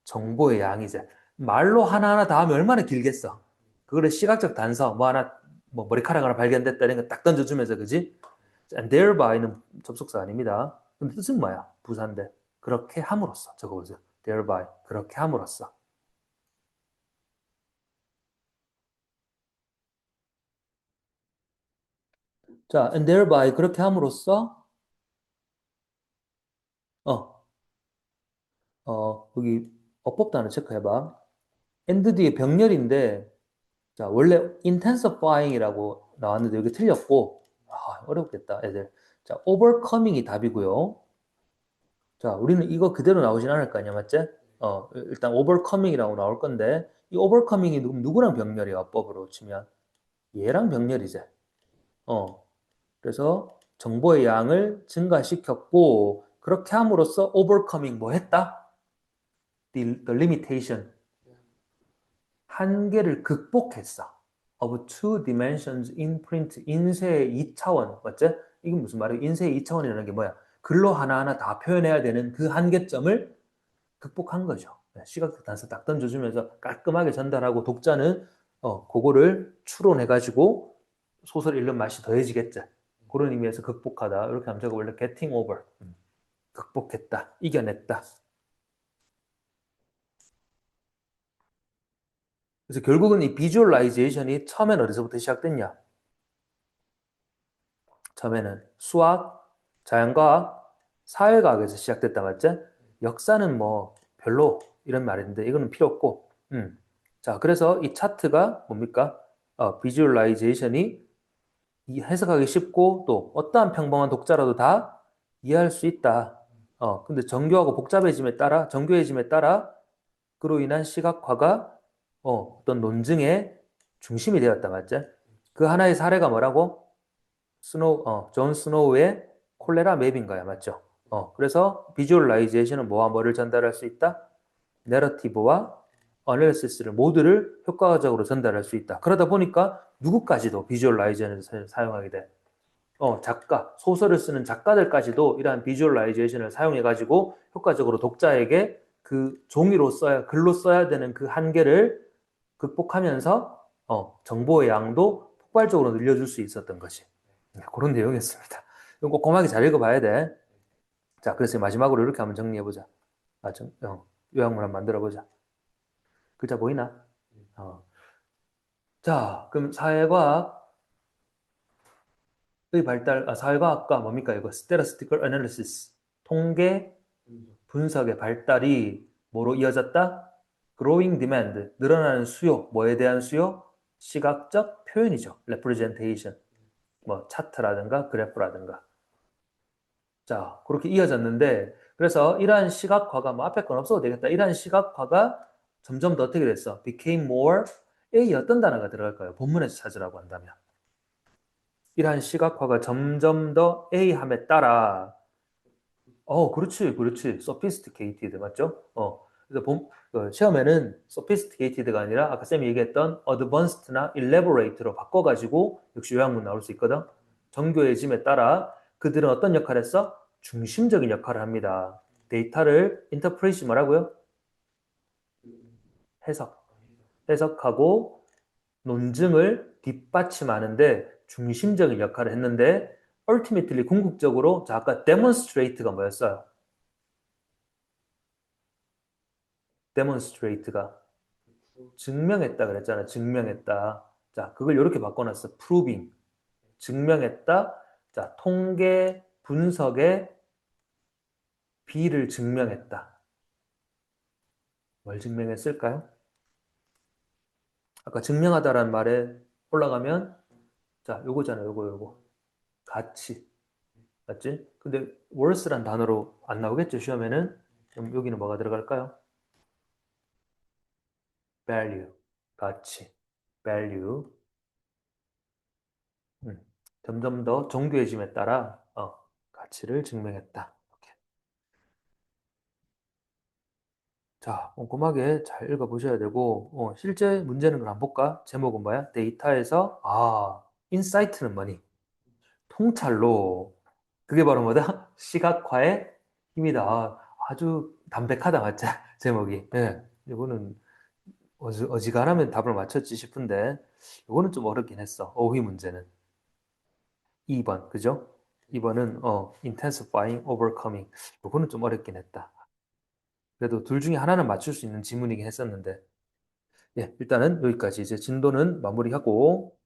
정보의 양이지. 말로 하나하나 다 하면 얼마나 길겠어. 그거를 시각적 단서, 뭐 하나, 뭐 머리카락 하나 발견됐다 이런 거 딱 던져주면서, 그지? And thereby,는 접속사 아닙니다. 근데 뜻은 뭐야? 부사인데. 그렇게 함으로써. 적어보세요. thereby. 그렇게 함으로써. 자, and thereby. 그렇게 함으로써, 어, 여기 어법 단어 체크해봐. and 뒤에 병렬인데, 자, 원래 intensifying이라고 나왔는데 여기 틀렸고, 어렵겠다, 애들. 자, overcoming이 답이고요. 자, 우리는 이거 그대로 나오진 않을 거 아니야, 맞지? 일단 overcoming이라고 나올 건데, 이 overcoming이 누구랑 병렬이야, 어법으로 치면? 얘랑 병렬이지. 어, 그래서 정보의 양을 증가시켰고, 그렇게 함으로써 overcoming 뭐 했다? The limitation. 한계를 극복했어. of two dimensions in print. 인쇄의 2차원. 맞지? 이건 무슨 말이야? 인쇄의 2차원이라는 게 뭐야? 글로 하나하나 다 표현해야 되는 그 한계점을 극복한 거죠. 시각적 단서 딱 던져주면서 깔끔하게 전달하고 독자는 그거를 추론해가지고 소설 읽는 맛이 더해지겠죠. 그런 의미에서 극복하다. 이렇게 하면 제가 원래 getting over. 극복했다. 이겨냈다. 그래서 결국은 이 비주얼라이제이션이 처음엔 어디서부터 시작됐냐? 처음에는 수학, 자연과학, 사회과학에서 시작됐다 맞지? 역사는 뭐 별로 이런 말인데 이거는 필요 없고. 자, 그래서 이 차트가 뭡니까? 비주얼라이제이션이 이 해석하기 쉽고 또 어떠한 평범한 독자라도 다 이해할 수 있다. 근데 정교하고 복잡해짐에 따라 정교해짐에 따라 그로 인한 시각화가 어떤 논증의 중심이 되었다 맞지? 그 하나의 사례가 뭐라고? 존 스노우의 콜레라 맵인 거야 맞죠? 그래서 비주얼라이제이션은 뭐와 뭐를 전달할 수 있다? 내러티브와 어널리시스를 모두를 효과적으로 전달할 수 있다. 그러다 보니까 누구까지도 비주얼라이제이션을 사용하게 돼. 작가, 소설을 쓰는 작가들까지도 이러한 비주얼라이제이션을 사용해가지고 효과적으로 독자에게 그 종이로 써야, 글로 써야 되는 그 한계를 극복하면서 정보의 양도 폭발적으로 늘려줄 수 있었던 것이. 그런 내용이었습니다. 이거 꼭 꼼꼼하게 잘 읽어봐야 돼. 자, 그래서 마지막으로 이렇게 한번 정리해보자. 요약문 한번 만들어보자. 글자 보이나? 어. 자, 그럼 사회과학의 발달, 사회과학과 뭡니까? 이거 statistical analysis, 통계 분석의 발달이 뭐로 이어졌다? growing demand, 늘어나는 수요. 뭐에 대한 수요? 시각적 표현이죠. representation, 뭐 차트라든가 그래프라든가. 자, 그렇게 이어졌는데 그래서 이러한 시각화가 뭐 앞에 건 없어도 되겠다. 이러한 시각화가 점점 더 어떻게 됐어? became more 에 어떤 단어가 들어갈까요? 본문에서 찾으라고 한다면. 이러한 시각화가 점점 더 A함에 따라 그렇지, 그렇지. sophisticated, 맞죠? 그래서 시험에는 sophisticated가 아니라 아까 쌤이 얘기했던 advanced나 elaborate로 바꿔가지고 역시 요약문 나올 수 있거든. 정교해짐에 따라 그들은 어떤 역할을 했어? 중심적인 역할을 합니다. 데이터를 interpret이 뭐라고요? 해석. 해석하고 논증을 뒷받침하는데 중심적인 역할을 했는데 ultimately 궁극적으로 자 아까 demonstrate가 뭐였어요? demonstrate가 증명했다 그랬잖아. 증명했다. 자, 그걸 이렇게 바꿔놨어. proving. 증명했다. 자, 통계 분석의 비를 증명했다. 뭘 증명했을까요? 아까 증명하다라는 말에 올라가면 자, 요거잖아. 요거. 가치. 맞지? 근데 worth란 단어로 안 나오겠죠, 시험에는? 그럼 여기는 뭐가 들어갈까요? value. 가치. value. 음. 점점 더 정교해짐에 따라 가치를 증명했다. 이렇게. 자, 꼼꼼하게 잘 읽어보셔야 되고 실제 문제는 그럼 한번 볼까? 제목은 뭐야? 데이터에서 인사이트는 뭐니? 통찰로 그게 바로 뭐다? 시각화의 힘이다. 아주 담백하다, 맞죠? 제목이. 예. 이거는 어지간하면 답을 맞췄지 싶은데 이거는 좀 어렵긴 했어. 어휘 문제는. 2번, 그죠? 2번은 intensifying, overcoming. 이거는 좀 어렵긴 했다. 그래도 둘 중에 하나는 맞출 수 있는 지문이긴 했었는데 예, 일단은 여기까지 이제 진도는 마무리하고